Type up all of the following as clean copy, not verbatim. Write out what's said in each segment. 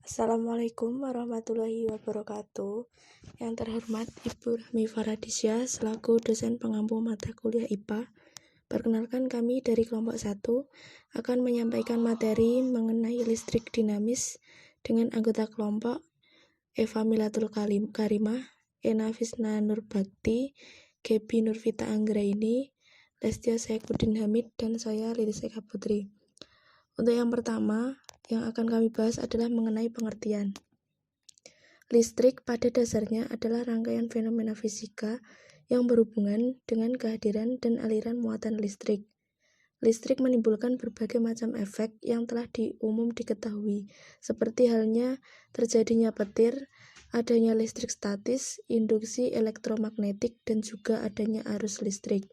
Assalamualaikum warahmatullahi wabarakatuh. Yang terhormat Ibu Rahmi Faradisya selaku dosen pengampu mata kuliah IPA. Perkenalkan, kami dari kelompok 1 akan menyampaikan materi mengenai listrik dinamis dengan anggota kelompok Eva Milatul Karimah, Ena Fisna Nurbakti, Gebi Nurvita Anggraini, Lestia Saifuddin Hamid, dan saya Lilis Eka Putri. Untuk yang pertama, yang akan kami bahas adalah mengenai pengertian. Listrik pada dasarnya adalah rangkaian fenomena fisika yang berhubungan dengan kehadiran dan aliran muatan listrik. Listrik menimbulkan berbagai macam efek yang telah umum diketahui, seperti halnya terjadinya petir, adanya listrik statis, induksi elektromagnetik, dan juga adanya arus listrik.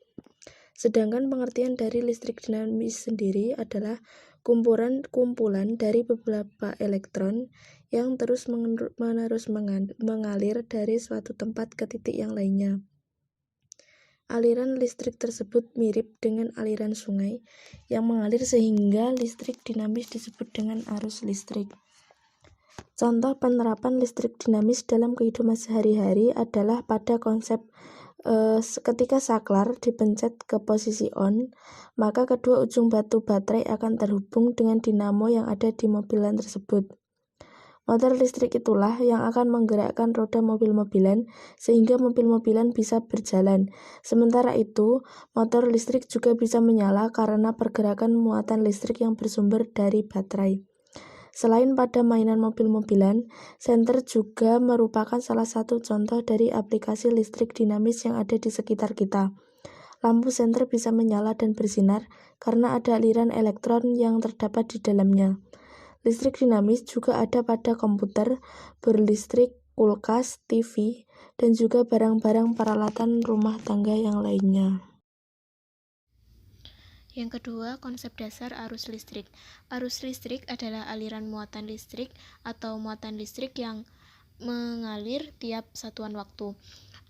Sedangkan pengertian dari listrik dinamis sendiri adalah kumpulan dari beberapa elektron yang terus-menerus mengalir dari suatu tempat ke titik yang lainnya. Aliran listrik tersebut mirip dengan aliran sungai yang mengalir sehingga listrik dinamis disebut dengan arus listrik. Contoh penerapan listrik dinamis dalam kehidupan sehari-hari adalah pada konsep ketika saklar dipencet ke posisi on, maka kedua ujung batu baterai akan terhubung dengan dinamo yang ada di mobilan tersebut. Motor listrik itulah yang akan menggerakkan roda mobil-mobilan sehingga mobil-mobilan bisa berjalan. Sementara itu, motor listrik juga bisa menyala karena pergerakan muatan listrik yang bersumber dari baterai. Selain pada mainan mobil-mobilan, senter juga merupakan salah satu contoh dari aplikasi listrik dinamis yang ada di sekitar kita. Lampu senter bisa menyala dan bersinar karena ada aliran elektron yang terdapat di dalamnya. Listrik dinamis juga ada pada komputer, berlistrik, kulkas, TV, dan juga barang-barang peralatan rumah tangga yang lainnya. Yang kedua, konsep dasar arus listrik. Arus listrik adalah aliran muatan listrik atau muatan listrik yang mengalir tiap satuan waktu.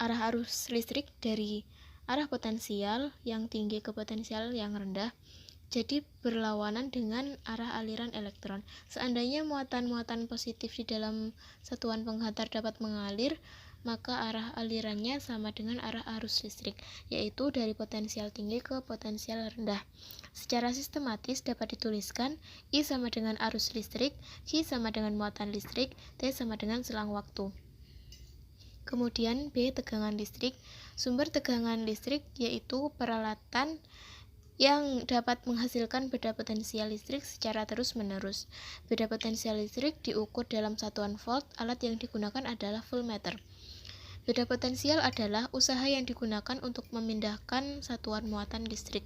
Arah arus listrik dari arah potensial yang tinggi ke potensial yang rendah, jadi berlawanan dengan arah aliran elektron. Seandainya muatan-muatan positif di dalam satuan penghantar dapat mengalir, maka arah alirannya sama dengan arah arus listrik, yaitu dari potensial tinggi ke potensial rendah. Secara sistematis dapat dituliskan I sama dengan arus listrik, Q sama dengan muatan listrik, T sama dengan selang waktu. Kemudian B, tegangan listrik. Sumber tegangan listrik yaitu peralatan yang dapat menghasilkan beda potensial listrik secara terus-menerus. Beda potensial listrik diukur dalam satuan volt. Alat yang digunakan adalah voltmeter. Beda potensial adalah usaha yang digunakan untuk memindahkan satuan muatan listrik.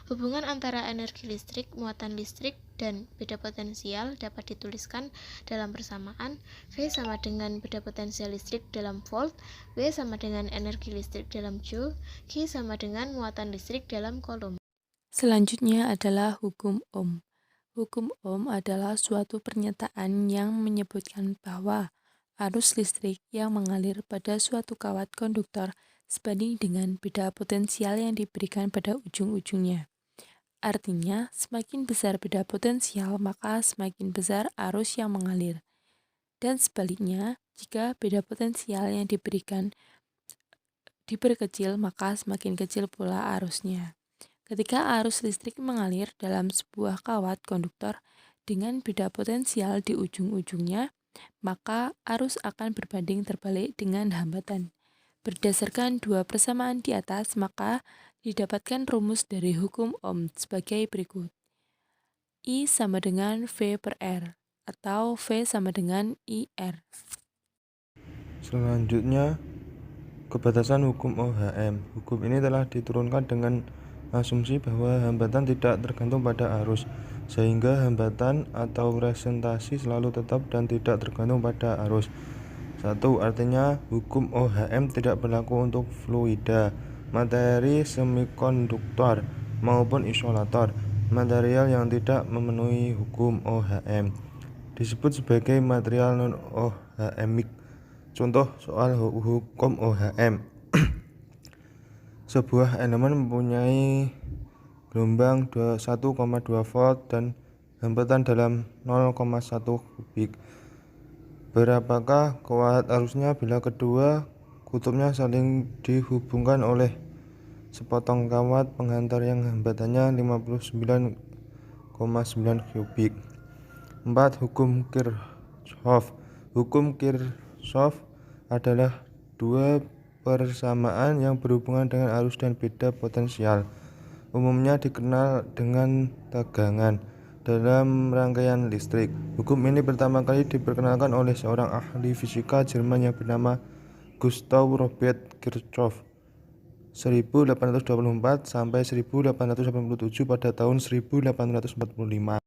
Hubungan antara energi listrik, muatan listrik, dan beda potensial dapat dituliskan dalam persamaan. V sama dengan beda potensial listrik dalam volt, W sama dengan energi listrik dalam joule, Q sama dengan muatan listrik dalam coulomb. Selanjutnya adalah hukum Ohm. Hukum Ohm adalah suatu pernyataan yang menyebutkan bahwa arus listrik yang mengalir pada suatu kawat konduktor sebanding dengan beda potensial yang diberikan pada ujung-ujungnya. Artinya, semakin besar beda potensial, maka semakin besar arus yang mengalir. Dan sebaliknya, jika beda potensial yang diperkecil, maka semakin kecil pula arusnya. Ketika arus listrik mengalir dalam sebuah kawat konduktor dengan beda potensial di ujung-ujungnya, maka arus akan berbanding terbalik dengan hambatan. Berdasarkan dua persamaan di atas, maka didapatkan rumus dari hukum Ohm sebagai berikut. I sama dengan V per R, atau V sama dengan IR. Selanjutnya, kebatasan hukum OHM. Hukum ini telah diturunkan dengan asumsi bahwa hambatan tidak tergantung pada arus, sehingga hambatan atau resistasi selalu tetap dan tidak tergantung pada arus. 1. Artinya hukum OHM tidak berlaku untuk fluida, materi semikonduktor, maupun isolator. Material yang tidak memenuhi hukum OHM disebut sebagai material non-OHMik. Contoh soal hukum OHM. Sebuah elemen mempunyai gelombang 1,2 volt dan hambatan dalam 0,1 kubik. Berapakah kuat arusnya bila kedua kutubnya saling dihubungkan oleh sepotong kawat penghantar yang hambatannya 59,9 kubik? 4. Hukum Kirchhoff. Hukum Kirchhoff adalah dua persamaan yang berhubungan dengan arus dan beda potensial. Umumnya dikenal dengan tegangan dalam rangkaian listrik. Hukum ini pertama kali diperkenalkan oleh seorang ahli fisika Jerman yang bernama Gustav Robert Kirchhoff 1824 sampai 1887 pada tahun 1845.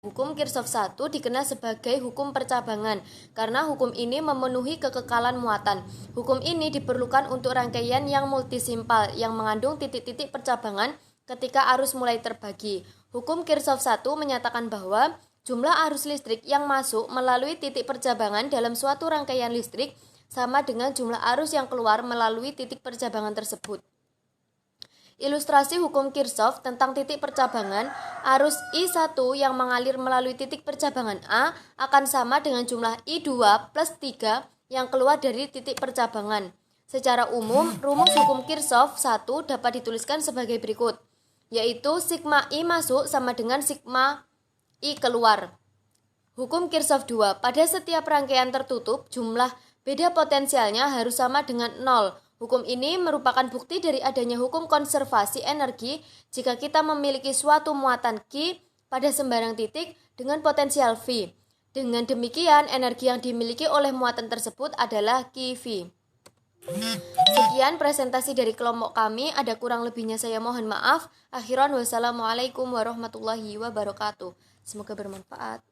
Hukum Kirchhoff 1 dikenal sebagai hukum percabangan karena hukum ini memenuhi kekekalan muatan. Hukum ini diperlukan untuk rangkaian yang multisimpal yang mengandung titik-titik percabangan ketika arus mulai terbagi. Hukum Kirchhoff 1 menyatakan bahwa jumlah arus listrik yang masuk melalui titik percabangan dalam suatu rangkaian listrik sama dengan jumlah arus yang keluar melalui titik percabangan tersebut. Ilustrasi hukum Kirchhoff tentang titik percabangan, arus I1 yang mengalir melalui titik percabangan A akan sama dengan jumlah I2 plus 3 yang keluar dari titik percabangan. Secara umum, rumus hukum Kirchhoff 1 dapat dituliskan sebagai berikut, yaitu sigma I masuk sama dengan sigma I keluar. Hukum Kirchhoff 2, pada setiap rangkaian tertutup, jumlah beda potensialnya harus sama dengan 0. Hukum ini merupakan bukti dari adanya hukum konservasi energi jika kita memiliki suatu muatan Q pada sembarang titik dengan potensial V. Dengan demikian, energi yang dimiliki oleh muatan tersebut adalah QV. Sekian presentasi dari kelompok kami, ada kurang lebihnya saya mohon maaf. Akhiran wassalamualaikum warahmatullahi wabarakatuh. Semoga bermanfaat.